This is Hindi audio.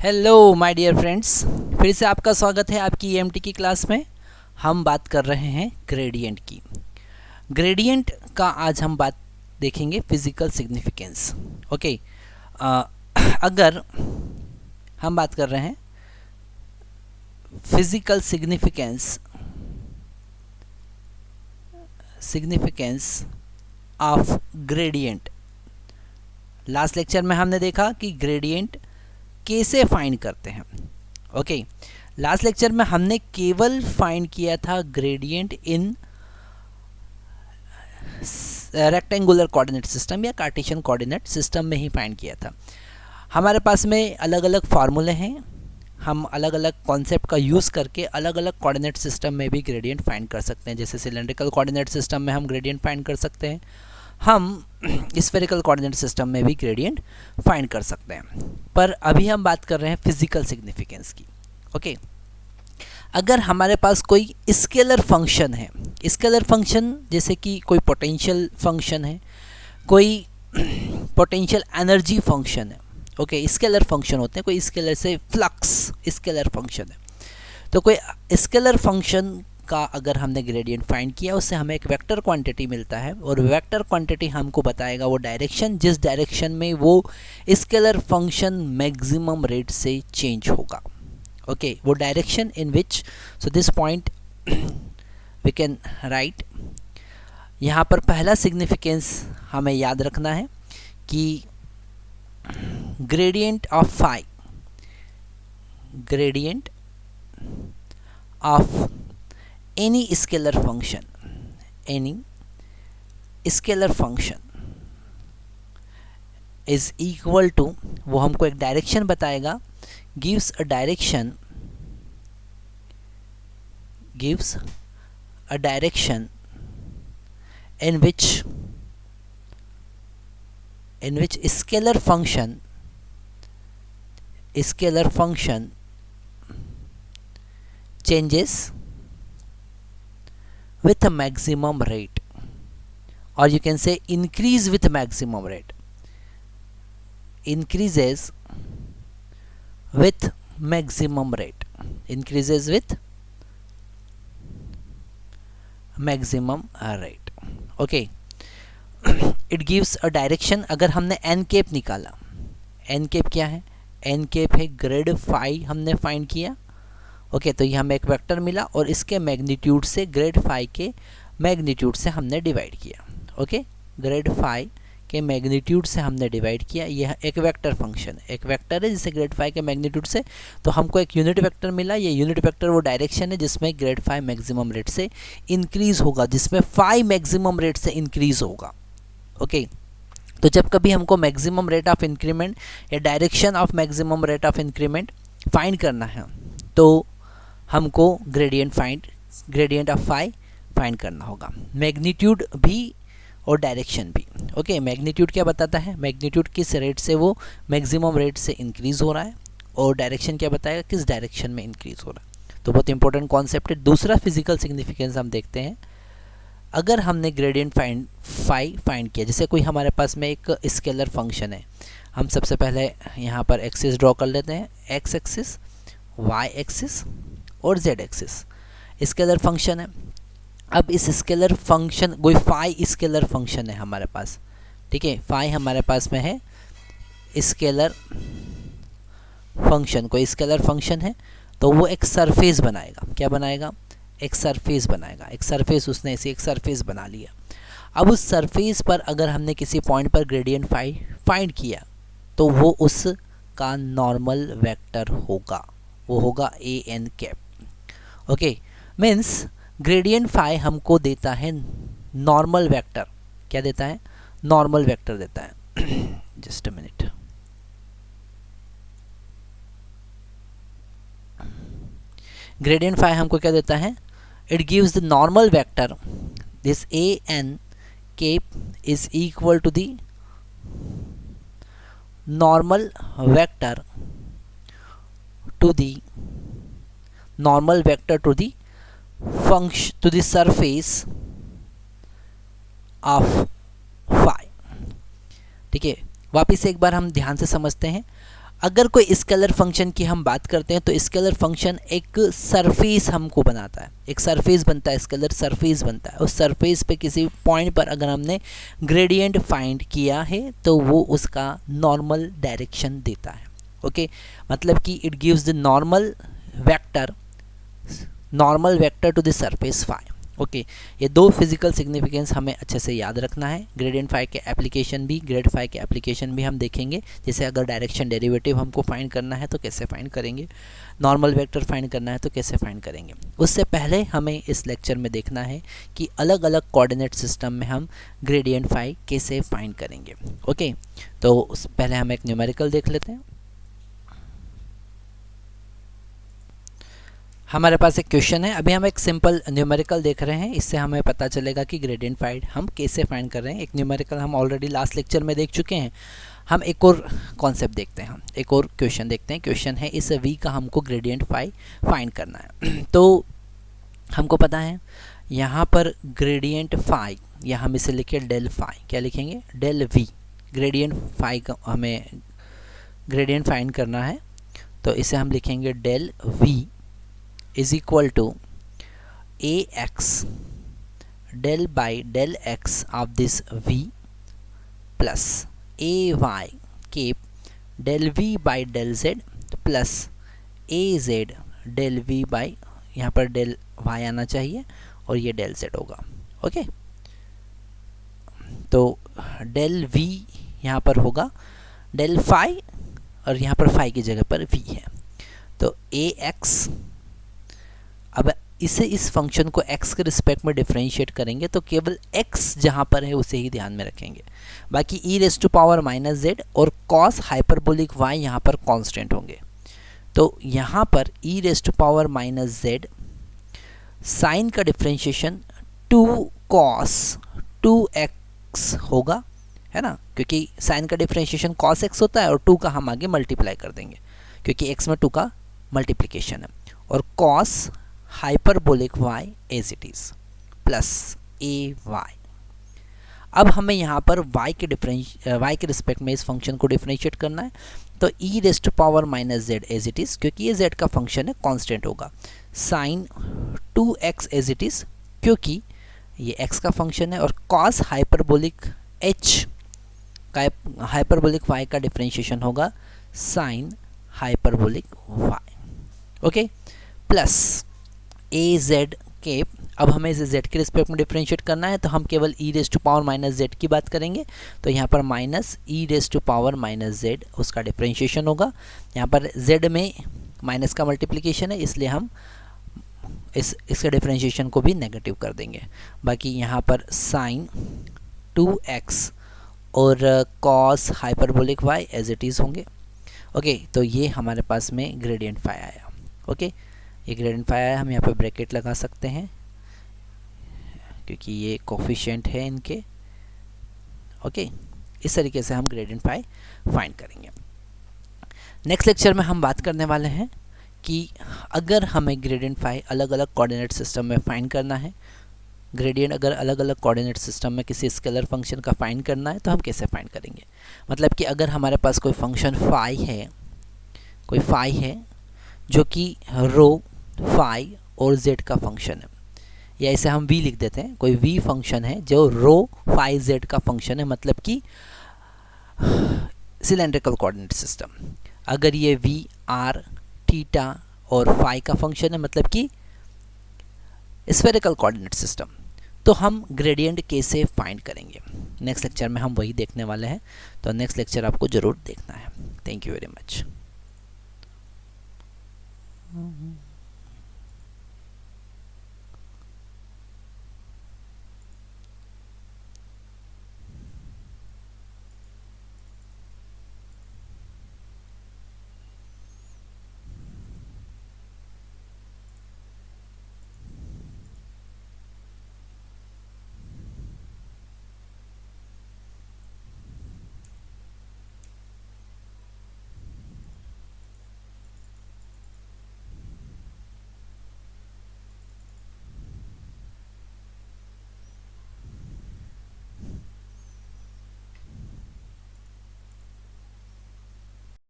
हेलो माय डियर फ्रेंड्स, फिर से आपका स्वागत है आपकी ईएमटी की क्लास में। हम बात कर रहे हैं ग्रेडियंट की। ग्रेडियंट का आज हम बात देखेंगे फिज़िकल सिग्निफिकेंस। ओके, अगर हम बात कर रहे हैं physical significance of gradient. Last lecture में हमने देखा कि ग्रेडियंट कैसे फाइंड करते हैं। ओके, लास्ट लेक्चर में हमने केवल फाइंड किया था ग्रेडियंट इन रेक्टेंगुलर कोऑर्डिनेट सिस्टम या कार्टेशियन कोऑर्डिनेट सिस्टम में ही फाइंड किया था। हमारे पास में अलग अलग फार्मूले हैं, हम अलग अलग कॉन्सेप्ट का यूज़ करके अलग अलग कोऑर्डिनेट सिस्टम में भी ग्रेडियंट फाइंड कर सकते हैं। जैसे सिलेंड्रिकल कोऑर्डिनेट सिस्टम में हम ग्रेडियंट फाइंड कर सकते हैं, हम स्फेरिकल कोऑर्डिनेट सिस्टम में भी ग्रेडियंट फाइंड कर सकते हैं। पर अभी हम बात कर रहे हैं फिजिकल सिग्निफिकेंस की। ओके, अगर हमारे पास कोई स्केलर फंक्शन है, स्केलर फंक्शन जैसे कि कोई पोटेंशियल फंक्शन है, कोई पोटेंशियल एनर्जी फंक्शन है। ओके, स्केलर फंक्शन होते हैं, कोई स्केलर से फ्लक्स स्केलर फंक्शन है। तो कोई स्केलर फंक्शन का अगर हमने ग्रेडियंट फाइंड किया, उससे हमें एक वेक्टर क्वांटिटी मिलता है और वेक्टर क्वांटिटी हमको बताएगा वो डायरेक्शन, जिस डायरेक्शन में वो स्केलर फंक्शन मैक्सिमम रेट से चेंज होगा। ओके, वो direction in which, so this point we can write. यहाँ पर पहला सिग्निफिकेंस हमें याद रखना है कि gradient of phi, gradient of any scalar function is equal to, वो हमको एक डायरेक्शन बताएगा, gives a direction in which scalar function changes with a maximum rate, or you can say increase with maximum rate, increases with maximum rate, increases with maximum rate. Okay, it gives a direction। अगर हमने n कैप निकाला, n कैप क्या है? n कैप है ग्रेड फाई, हमने फाइंड किया। ओके, तो ये हमें एक वेक्टर मिला और इसके मैग्नीट्यूड से, ग्रेड फाई के मैग्नीट्यूड से हमने डिवाइड किया। ओके, ग्रेड फाई के मैग्नीट्यूड से हमने डिवाइड किया। यह एक वेक्टर फंक्शन है, एक वेक्टर है जिसे ग्रेड फाई के मैग्नीट्यूड से, तो हमको एक यूनिट वेक्टर मिला। ये यूनिट वेक्टर वो डायरेक्शन है जिसमें ग्रेड फाई मैक्सिमम रेट से इंक्रीज होगा, जिसमें फाई मैक्सिमम रेट से इंक्रीज होगा। ओके, तो जब कभी हमको मैक्सिमम रेट ऑफ इंक्रीमेंट या direction of maximum rate of increment find करना है, तो हमको ग्रेडियंट ऑफ फाई फाइंड करना होगा, मैग्नीट्यूड भी और डायरेक्शन भी। ओके, मैग्नीट्यूड क्या बताता है? मैग्नीट्यूड किस रेट से वो मैक्सिमम रेट से इंक्रीज हो रहा है, और डायरेक्शन क्या बताएगा, किस डायरेक्शन में इंक्रीज हो रहा है। तो बहुत इंपॉर्टेंट कॉन्सेप्ट है। दूसरा फिजिकल सिग्निफिकेंस हम देखते हैं। अगर हमने ग्रेडियंट फाई फाइंड किया, जैसे कोई हमारे पास में एक स्केलर फंक्शन है, हम सबसे पहले यहाँ पर एक्सिस ड्रॉ कर लेते हैं, एक्स एक्सिस, वाई एक्सिस और जेड एक्सिस। स्केलर फंक्शन है। अब इस स्केलर फंक्शन, कोई फाई स्केलर फंक्शन है हमारे पास, ठीक है, फाई हमारे पास में है स्केलर फंक्शन, कोई स्केलर फंक्शन है, तो वो एक सरफेस बनाएगा। क्या बनाएगा? एक सरफेस बनाएगा। एक सरफेस, उसने ऐसे एक सरफेस बना लिया। अब उस सरफेस पर अगर हमने किसी पॉइंट पर ग्रेडियंट फाई फाइंड किया, तो वो उसका नॉर्मल वेक्टर होगा, वो होगा a N cap. Okay, means gradient phi हमको देता है नॉर्मल वेक्टर। क्या देता है? नॉर्मल वेक्टर देता है। Just a minute. Gradient phi हमको क्या देता है? It gives the normal vector, this A N cap is equal to the normal vector to the normal vector to the function, to the surface of phi। ठीक है, वापिस एक बार हम ध्यान से समझते हैं। अगर कोई स्केलर फंक्शन की हम बात करते हैं तो स्केलर फंक्शन एक सरफेस हमको बनाता है, एक सरफेस बनता है, स्केलर सरफेस बनता है। उस सरफेस पे किसी पॉइंट पर अगर हमने ग्रेडियंट फाइंड किया है तो वो उसका नॉर्मल डायरेक्शन देता है। ओके, मतलब कि it gives the normal vector to the surface phi. Okay, ये दो फिजिकल सिग्निफिकेंस हमें अच्छे से याद रखना है। ग्रेडियंट फाई के एप्लीकेशन भी, ग्रेड फाई के एप्लीकेशन भी हम देखेंगे। जैसे अगर डायरेक्शन डेरिवेटिव हमको फाइंड करना है तो कैसे फाइंड करेंगे, नॉर्मल वेक्टर फाइंड करना है तो कैसे फाइंड करेंगे। उससे पहले हमें इस लेक्चर में देखना है कि अलग अलग कोऑर्डिनेट सिस्टम में हम ग्रेडियंट फाई कैसे फाइंड करेंगे। ओके, तो पहले हम एक न्यूमेरिकल देख लेते हैं। हमारे पास एक क्वेश्चन है, अभी हम एक सिंपल न्यूमेरिकल देख रहे हैं, इससे हमें पता चलेगा कि ग्रेडियंट फाई हम कैसे फाइंड कर रहे हैं। एक न्यूमेरिकल हम ऑलरेडी लास्ट लेक्चर में देख चुके हैं। हम एक और कॉन्सेप्ट देखते हैं, हम एक और क्वेश्चन देखते हैं। क्वेश्चन है इस v का हमको ग्रेडियंट फाई फाइंड करना है। तो हमको पता है यहाँ पर ग्रेडियंट फाई, या हम इसे लिखे डेल फाई, क्या लिखेंगे, डेल v। ग्रेडियंट फाई का हमें ग्रेडियंट फाइंड करना है तो इसे हम लिखेंगे del v is equal to ax del by del x of this v plus ay cape del v by del z plus az del v by, यहाँ पर del y आना चाहिए और ये del z होगा। ओके, तो del v यहाँ पर होगा del phi और यहाँ पर phi की जगह पर v है। तो ax, अब इसे, इस फंक्शन को x के रिस्पेक्ट में डिफरेंशिएट करेंगे तो केवल x जहाँ पर है उसे ही ध्यान में रखेंगे। बाकी e⁻⁻z और cos हाइपरबोलिक y यहाँ पर कांस्टेंट होंगे। तो यहाँ पर e⁻⁻z साइन का डिफरेंशिएशन 2 cos 2x होगा, है ना, क्योंकि साइन का डिफरेंशिएशन cos x होता है और 2 का हम आगे मल्टीप्लाई कर देंगे क्योंकि x में 2 का मल्टीप्लिकेशन है, और cos hyperbolic y as it is plus ay। अब हमें यहाँ पर y के रिस्पेक्ट में इस फंक्शन को डिफरेंशिएट करना है। तो e⁻⁻z एज इट इज, क्योंकि ये z का फंक्शन है, कांस्टेंट होगा। Sign 2x as it is, क्योंकि ये x का फंक्शन है, और cos हाइपरबोलिक h का हाइपरबोलिक y का डिफरेंशिएशन होगा sine hyperbolic y। Okay, plus az cap. अब हमें इसे z के रिस्पेक्ट में डिफरेंशिएट करना है तो हम केवल e⁻⁻z की बात करेंगे। तो यहाँ पर माइनस e⁻⁻z उसका डिफरेंशिएशन होगा। यहाँ पर z में माइनस का मल्टीप्लिकेशन है, इसलिए हम इसके डिफरेंशिएशन को भी नेगेटिव कर देंगे। बाकी यहाँ पर साइन 2x और cos hyperbolic y as it is होंगे। ओके, तो ये हमारे पास में ग्रेडियंट फाई आया। ओके, ये ग्रेडियंट फाई आया, हम यहाँ पे ब्रैकेट लगा सकते हैं क्योंकि ये कोफिशिएंट है इनके। ओके, इस तरीके से हम ग्रेडियंट फाई फाइंड करेंगे। नेक्स्ट लेक्चर में हम बात करने वाले हैं कि अगर हमें ग्रेडियंट फाई अलग अलग कोऑर्डिनेट सिस्टम में फाइंड करना है, ग्रेडियंट अगर अलग अलग कोऑर्डिनेट सिस्टम में किसी स्केलर फंक्शन का फाइंड करना है तो हम कैसे फाइंड करेंगे। मतलब कि अगर हमारे पास कोई फंक्शन फाई है, कोई फाई है जो कि रो फाई और z का फंक्शन है, या इसे हम v लिख देते हैं, कोई v फंक्शन है जो रो फाई z का फंक्शन है, मतलब कि सिलेंड्रिकल कोऑर्डिनेट सिस्टम। अगर ये v r थीटा और फाई का फंक्शन है, मतलब कि स्फेरिकल कोऑर्डिनेट सिस्टम, तो हम ग्रेडियंट कैसे फाइंड करेंगे नेक्स्ट लेक्चर में हम वही देखने वाले हैं। तो नेक्स्ट लेक्चर आपको ज़रूर देखना है। Thank you very much.